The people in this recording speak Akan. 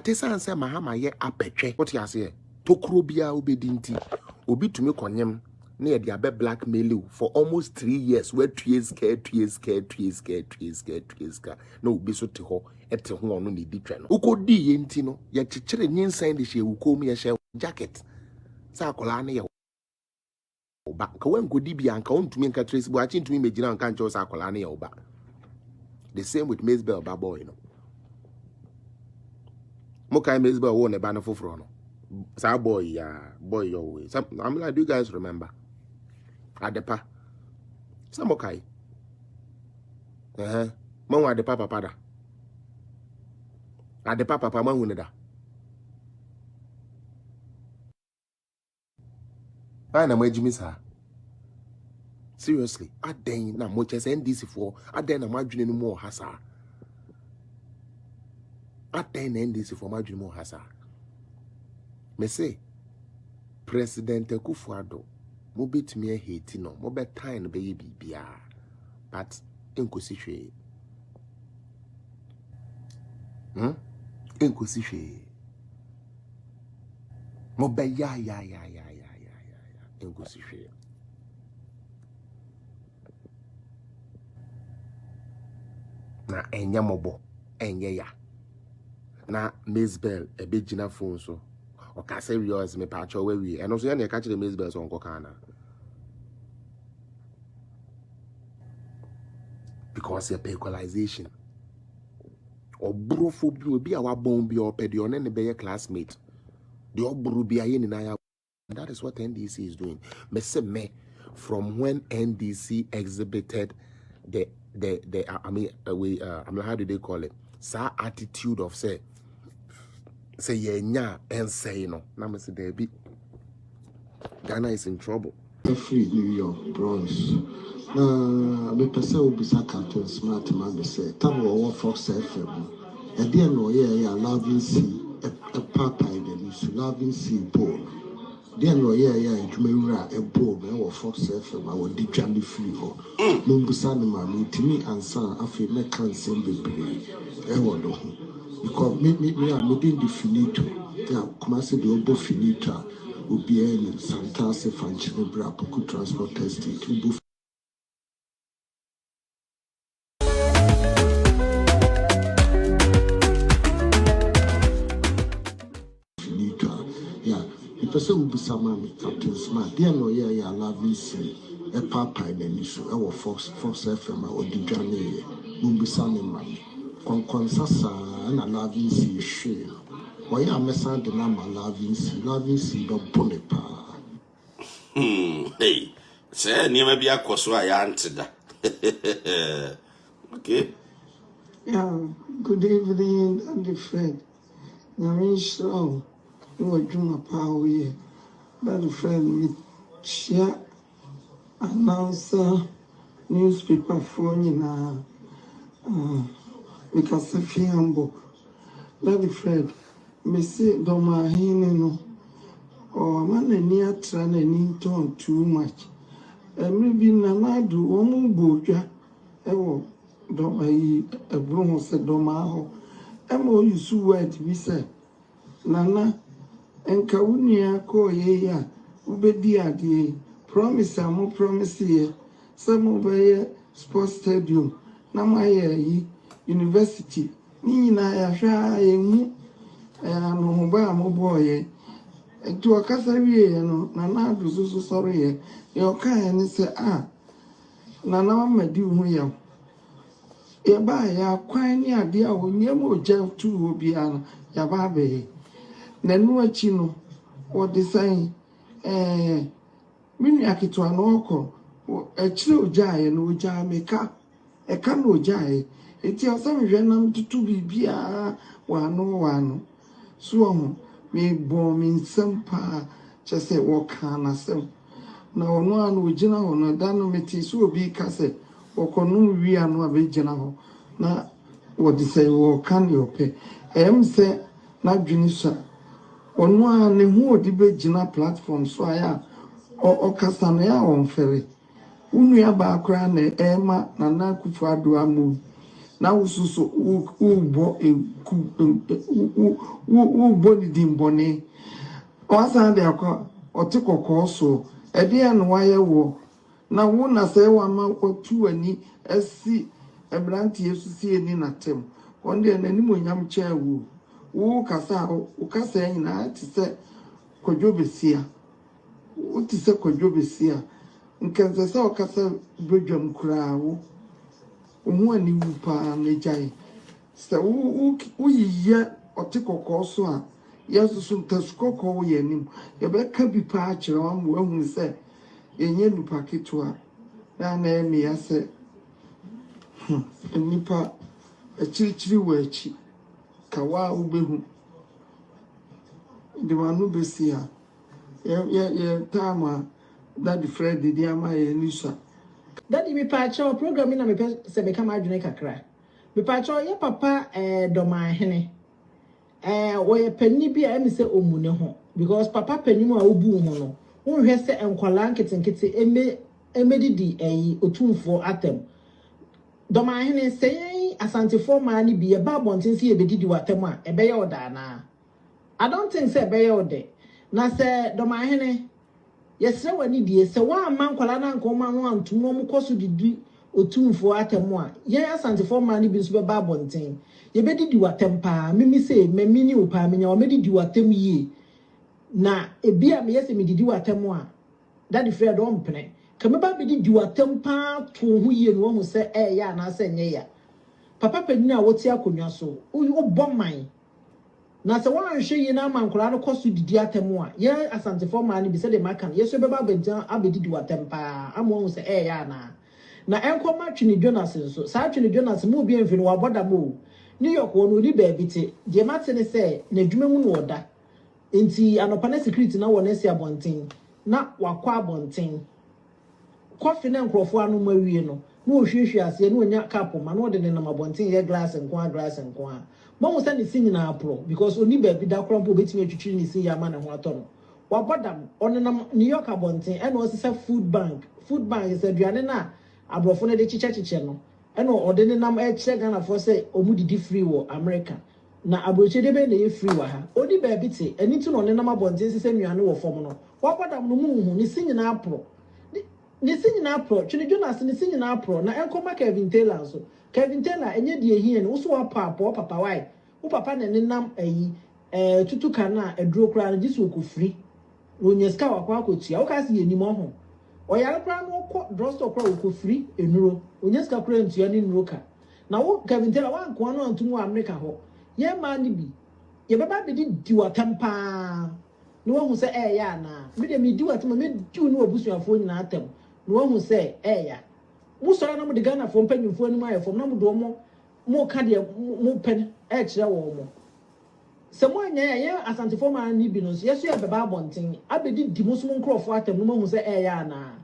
But it's answer Mahama ye apeche. What you say? Tokrobia obe Didnt. Obi to me konyem. Near the abe blackmail you for almost 3 years. Where 3 years care. No, be so to ho. Ete ho no ni di twa no. Uko di yenti no. Ye chichere nyinsan de hye uko mi hye jacket. Sa akola na ye oba. Ka wen godi bia nka ontumi nka Tracy bo achi ntumi megina nka ncho sa akola na ye oba. The same with Mzbel boy no. Mo kai Mzbel wo ne ba na foforo no. Sa boy your way. I'm like, do you guys remember? Adepa. Some okay. Mama adepa papa da. Adepa papa mangu da. I na majimi sa. Seriously, aden na mo chese NDC for aden na madwene no mo hasa. Aden na NDC for madwene mo hasa. Me say President Akufo-Addo mo betimi a hate no mo be time no be ye bibia but enkosi hwe enkosi hwe mo be ya enkosi hwe na enya mobo enye ya na Mzbel ebegina phone so o ka say yours me pa cho we and also ya na ka kire Mzbel so nko kana because your equalization or brophobia be our bomb or pedio ne be your classmate the obru be aye ni na ya. That is what NDC is doing. Me from when NDC exhibited the how do they call it? Sa attitude of say nya and say no. Now me say there be Ghana is in trouble. Free New York Bronx. Me pese obisa Captain Smart man be say tam wo Fox FM. E dey no ye loving see a papa in the news loving see ball. Dey no ye adwumawura e ball me wo Fox FM I would digitally free ho. No busa no ma me timi ansa afi me kan sem bebre e wo do ho. Because me didn't definito. Yeah, come say the obo finita obi en Santa se fanchine bra poku transport test to person will be some Captain Smart. Dear no, yeah, loving see a papa in the issue. Our Fox FM or the journey will be some money. Consasa and a loving see share. Why am I saying the number loving see the bonnepa? Hey, say, never be a coswa answered. Okay. Yeah, good evening, and the friend. Namish Long. You were doing a power here. But the friend with share announcer newspaper phone in because of Fiambo. But the friend, me say Doma Hineno or man near tran and in too much. And maybe Nanadu Omu Boja, Ewo Doma a broom said Domaho. Emo you so wet, we said Nana. Enka unia ko ye ya ubedi ade promise amo promise ye some be sports stadium na maye yi university ni nyina ya hwa ye mu no ho ba mo boye etu akasa wie no na na adu so sorry ye o kan ni se na madi hu ya ye ba ya kwan ni ade a onyem oja tu obi an ya ba be Nenu achino or design mini akitwa no oko echire ojae no oja meka eka no ojae eti asam hwenam tutu bibia wano so ho me bom nsem pa chese woka na sem na ono anu ogina ho no dano meti so obi ka se okonum wi anu abegina ho na wo design wo kan yo pe se na dwini sha Onwa ne hu odi begina platform so aya o kasa na ya onfere unu ya ba akra na ema na Akufo-Addo amu Now so who body dimbone. Once they are or take a course so a dear and wire war. Now one as a 1 month or 2 any SC a brand to see any atem. One day an animal yam chair woo. Woo cassa who cassa in a to say Kojobesia. What is a Kojobesia? In Kansas or Cassa Bridgem crow. One you pa nejai. So who ye or take a course one. Yes, soon Tasco call ye name. Your back can be patched on when we say, Ye packet to her. Now, name me, I said, a nipa a chilly wedge. Kawa ubehu. The one who be see her. Yeah, Tama, that the Fred did Yama and Lisa. That me patch our programming and me say become a drink cry. Me patch your papa doma hene. Where penny be a say omune ho because papa penny mo obu ho no. Won hwe se enkwala nketenkete emedidi otumfo atem. Doma hene say asante for man bi e ba bonten se ebedidi watem a ebe ye oda na. I don't think say ebe ye ode. Na say doma hene yesre wani die se wa man kwala na nkoma no antum no mkoso didi otumfo atemu a ye asante for man bi nso be ba bonten ye bedidi watem pa mimi se memini opa menya o medidi watem yi na ebia me yese medidi watem a that the Fred don pene kame ba bedidi watem pa to hu yi no hu se ya na se nye ya papa pani na woti akonwa so o bomman na se wan hwe yi na mankora no koso didi atemu a ye asante for man bi se de makan ye so be ba bedan abedidi watem pa amo hu se ya na enkoma twini Jonas nso sa twini Jonas mu bi enfi no waboda mo New York wonu ni baby te de matene se na dwuma mu no oda enti anopa na security na wona si abonten na wakwa abonten kofi na nkrofo anu mawie no na ohwehwe ase na onya cup ma na ode ne na abonten ye glass nko a mo se ne sin na apro because oni baby da krompo betimi atwitwi ne sin ya ma ne ho ato no waboda onenam New York abonten e na o se food bank is aduane na abrofo na de chiche no eno ode ne nam eche Ghana for say omudidi free wo America na abroche de be na ye free wa ha odi ba bi te eni tu no ne nam abonten sese nuane wo fom no wakodam no mu hu ni sinyina apro ni sinyina apro twini Jonas ni sinyina apro na enkoma Kevin Taylor so Kevin Taylor enye de ehie no so wa papa why wo papa ne nam ayi tutu kana eduro kra na jisu okofri onyeska wakwa akotua wo ka se ye nimo ho oyare kra no ko drugstore kra okofri enuro onyeska kra ntua ni nroka na wo Kevin Taylor wa nko no antum America ho ye ma ni bi ye baba be di diwatampa no wo hu se ya na me de me diwatam me diu no abusuafo nyina atam no wo hu se ya wo sora na mo de Ghana fo mpanyimfo ani ma ye fo na mo do mo ka de mo pen kire wo mo se mo anya ye asante fo ma ni bi no so ye so ye baba abonten abedi di mo so nkrofo atam no mo hu se ya na